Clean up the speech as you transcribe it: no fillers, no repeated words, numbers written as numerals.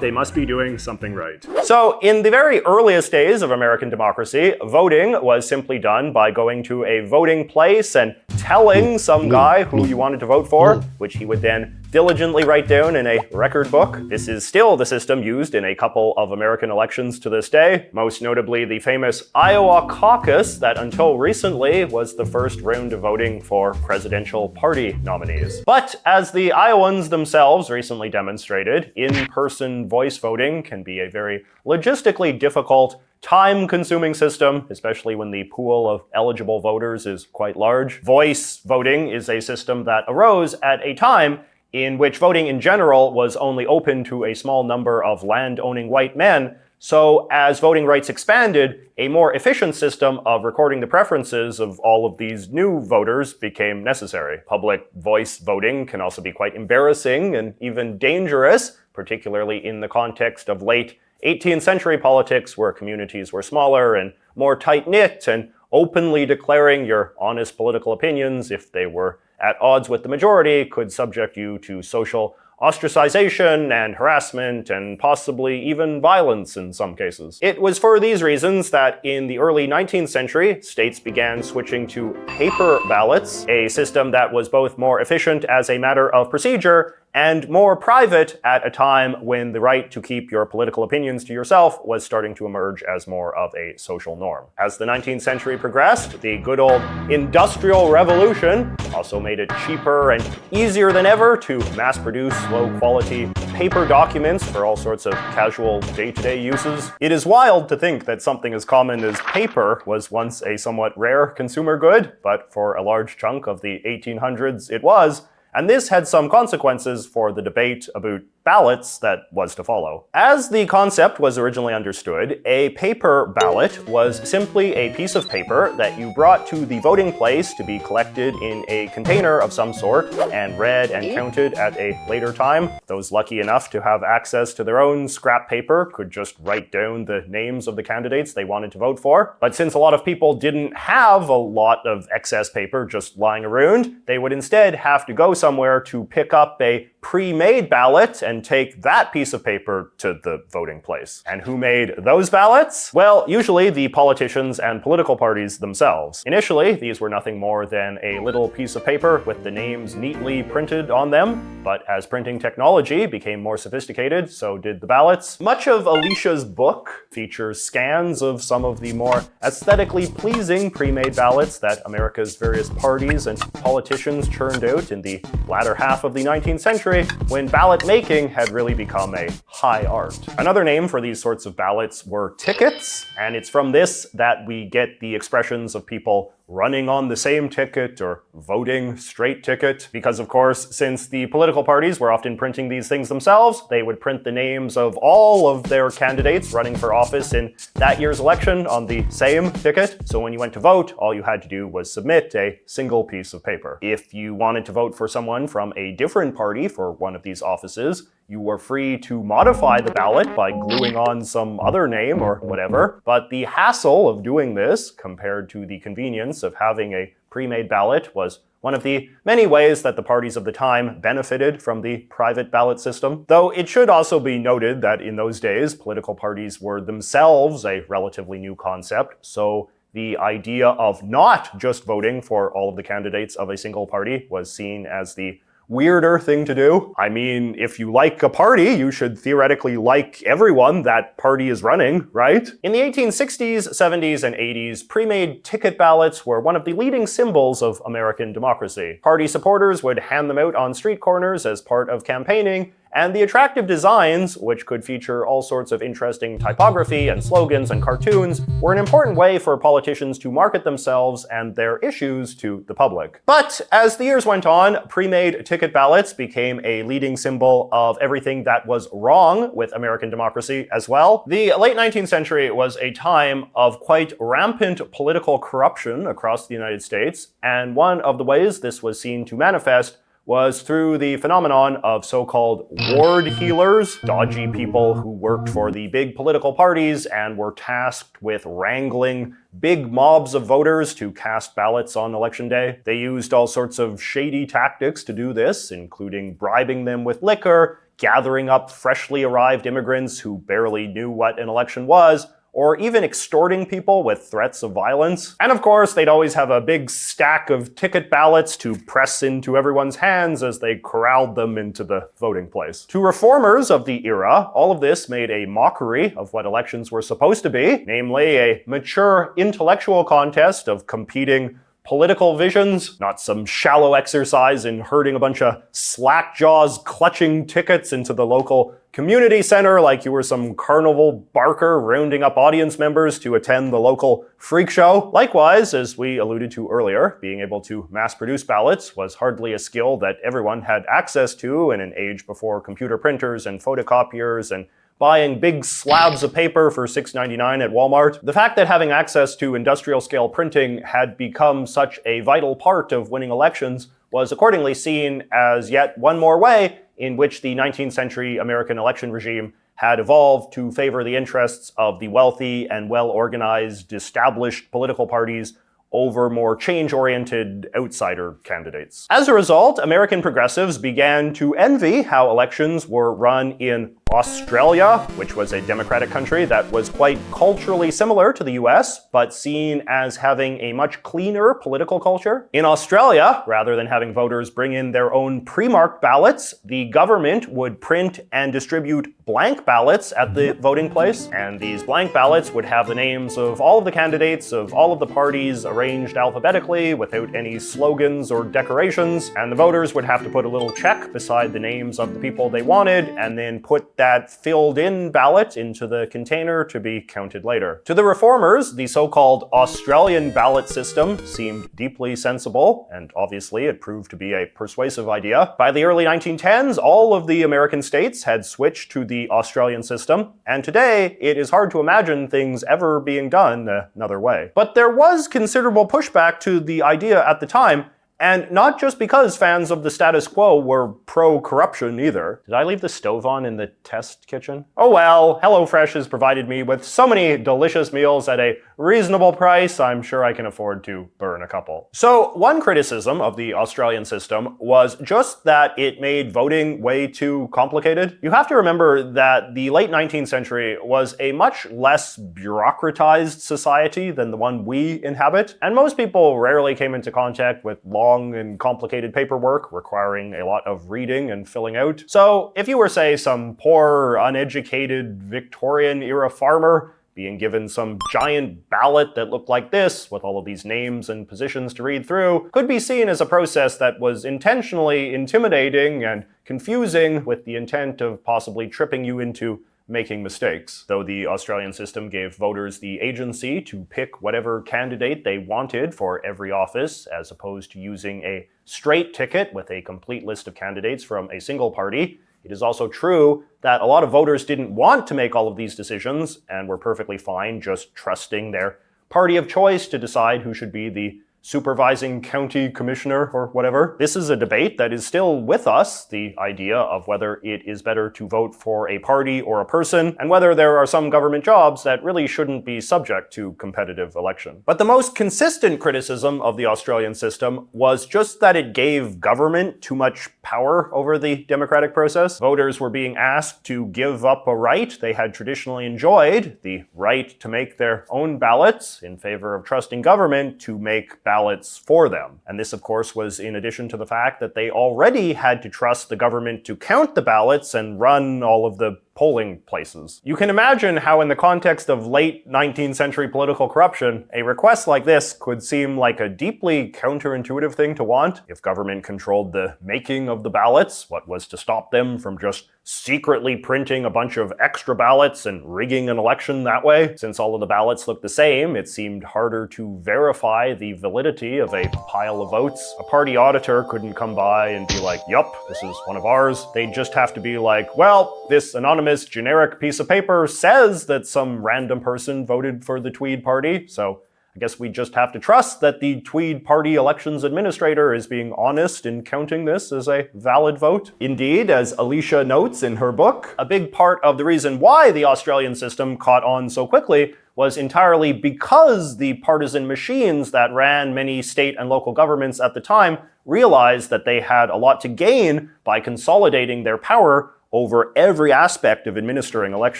They must be doing something right. So, in the very earliest days of American democracy, voting was simply done by going to a voting place and telling some guy who you wanted to vote for, which he would then diligently write down in a record book. This is still the system used in a couple of American elections to this day, most notably the famous Iowa caucus that until recently was the first round of voting for presidential party nominees. But as the Iowans themselves recently demonstrated, in-person voice voting can be a very logistically difficult, time-consuming system, especially when the pool of eligible voters is quite large. Voice voting is a system that arose at a time in which voting in general was only open to a small number of land-owning white men. So as voting rights expanded, a more efficient system of recording the preferences of all of these new voters became necessary. Public voice voting can also be quite embarrassing and even dangerous, particularly in the context of late 18th century politics where communities were smaller and more tight-knit, and openly declaring your honest political opinions, if they were at odds with the majority, could subject you to social ostracization and harassment and possibly even violence in some cases. It was for these reasons that in the early 19th century, states began switching to paper ballots, a system that was both more efficient as a matter of procedure and more private at a time when the right to keep your political opinions to yourself was starting to emerge as more of a social norm. As the 19th century progressed, the good old Industrial Revolution also made it cheaper and easier than ever to mass-produce low-quality paper documents for all sorts of casual day-to-day uses. It is wild to think that something as common as paper was once a somewhat rare consumer good, but for a large chunk of the 1800s it was. And this had some consequences for the debate about ballots that was to follow. As the concept was originally understood, a paper ballot was simply a piece of paper that you brought to the voting place to be collected in a container of some sort and read and counted at a later time. Those lucky enough to have access to their own scrap paper could just write down the names of the candidates they wanted to vote for. But since a lot of people didn't have a lot of excess paper just lying around, they would instead have to go somewhere to pick up a pre-made ballot and take that piece of paper to the voting place. And who made those ballots? Well, usually the politicians and political parties themselves. Initially, these were nothing more than a little piece of paper with the names neatly printed on them, but as printing technology became more sophisticated, so did the ballots. Much of Alicia's book features scans of some of the more aesthetically pleasing pre-made ballots that America's various parties and politicians churned out in the latter half of the 19th century, when ballot making had really become a high art. Another name for these sorts of ballots were tickets, and it's from this that we get the expressions of people running on the same ticket or voting straight ticket. Because of course, since the political parties were often printing these things themselves, they would print the names of all of their candidates running for office in that year's election on the same ticket. So when you went to vote, all you had to do was submit a single piece of paper. If you wanted to vote for someone from a different party for one of these offices, you were free to modify the ballot by gluing on some other name or whatever, but the hassle of doing this, compared to the convenience of having a pre-made ballot, was one of the many ways that the parties of the time benefited from the private ballot system. Though it should also be noted that in those days, political parties were themselves a relatively new concept, so the idea of not just voting for all of the candidates of a single party was seen as the weirder thing to do. I mean, if you like a party, you should theoretically like everyone that party is running, right? In the 1860s, 70s, and 80s, pre-made ticket ballots were one of the leading symbols of American democracy. Party supporters would hand them out on street corners as part of campaigning, and the attractive designs, which could feature all sorts of interesting typography and slogans and cartoons, were an important way for politicians to market themselves and their issues to the public. But as the years went on, pre-made ticket ballots became a leading symbol of everything that was wrong with American democracy as well. The late 19th century was a time of quite rampant political corruption across the United States, and one of the ways this was seen to manifest was through the phenomenon of so-called ward heelers, dodgy people who worked for the big political parties and were tasked with wrangling big mobs of voters to cast ballots on election day. They used all sorts of shady tactics to do this, including bribing them with liquor, gathering up freshly arrived immigrants who barely knew what an election was, or even extorting people with threats of violence. And of course, they'd always have a big stack of ticket ballots to press into everyone's hands as they corralled them into the voting place. To reformers of the era, all of this made a mockery of what elections were supposed to be, namely a mature intellectual contest of competing political visions, not some shallow exercise in herding a bunch of slack-jaws clutching tickets into the local community center like you were some carnival barker rounding up audience members to attend the local freak show. Likewise, as we alluded to earlier, being able to mass-produce ballots was hardly a skill that everyone had access to in an age before computer printers and photocopiers and buying big slabs of paper for $6.99 at Walmart. The fact that having access to industrial-scale printing had become such a vital part of winning elections was accordingly seen as yet one more way in which the 19th century American election regime had evolved to favor the interests of the wealthy and well-organized established political parties over more change-oriented outsider candidates. As a result, American progressives began to envy how elections were run in Australia, which was a democratic country that was quite culturally similar to the US, but seen as having a much cleaner political culture. In Australia, rather than having voters bring in their own pre-marked ballots, the government would print and distribute blank ballots at the voting place, and these blank ballots would have the names of all of the candidates of all of the parties arranged alphabetically without any slogans or decorations, and the voters would have to put a little check beside the names of the people they wanted, and then put that filled-in ballot into the container to be counted later. To the reformers, the so-called Australian ballot system seemed deeply sensible, and obviously it proved to be a persuasive idea. By the early 1910s, all of the American states had switched to the Australian system, and today it is hard to imagine things ever being done another way. But there was considerable pushback to the idea at the time, and not just because fans of the status quo were pro-corruption either. Did I leave the stove on in the test kitchen? Oh well, HelloFresh has provided me with so many delicious meals at a reasonable price, I'm sure I can afford to burn a couple. So one criticism of the Australian system was just that it made voting way too complicated. You have to remember that the late 19th century was a much less bureaucratized society than the one we inhabit, and most people rarely came into contact with long and complicated paperwork requiring a lot of reading and filling out. So if you were, say, some poor, uneducated Victorian-era farmer being given some giant ballot that looked like this, with all of these names and positions to read through, could be seen as a process that was intentionally intimidating and confusing with the intent of possibly tripping you into making mistakes. Though the Australian system gave voters the agency to pick whatever candidate they wanted for every office, as opposed to using a straight ticket with a complete list of candidates from a single party, it is also true that a lot of voters didn't want to make all of these decisions and were perfectly fine just trusting their party of choice to decide who should be the supervising county commissioner or whatever. This is a debate that is still with us, the idea of whether it is better to vote for a party or a person, and whether there are some government jobs that really shouldn't be subject to competitive election. But the most consistent criticism of the Australian system was just that it gave government too much power over the democratic process. Voters were being asked to give up a right they had traditionally enjoyed, the right to make their own ballots, in favor of trusting government to make ballots for them. And this, of course, was in addition to the fact that they already had to trust the government to count the ballots and run all of the polling places. You can imagine how in the context of late 19th century political corruption, a request like this could seem like a deeply counterintuitive thing to want. If government controlled the making of the ballots, what was to stop them from just secretly printing a bunch of extra ballots and rigging an election that way? Since all of the ballots looked the same, it seemed harder to verify the validity of a pile of votes. A party auditor couldn't come by and be like, yup, this is one of ours. They'd just have to be like, well, this anonymous generic piece of paper says that some random person voted for the Tweed Party, so I guess we just have to trust that the Tweed Party elections administrator is being honest in counting this as a valid vote. Indeed, as Alicia notes in her book, a big part of the reason why the Australian system caught on so quickly was entirely because the partisan machines that ran many state and local governments at the time realized that they had a lot to gain by consolidating their power over every aspect of administering elections.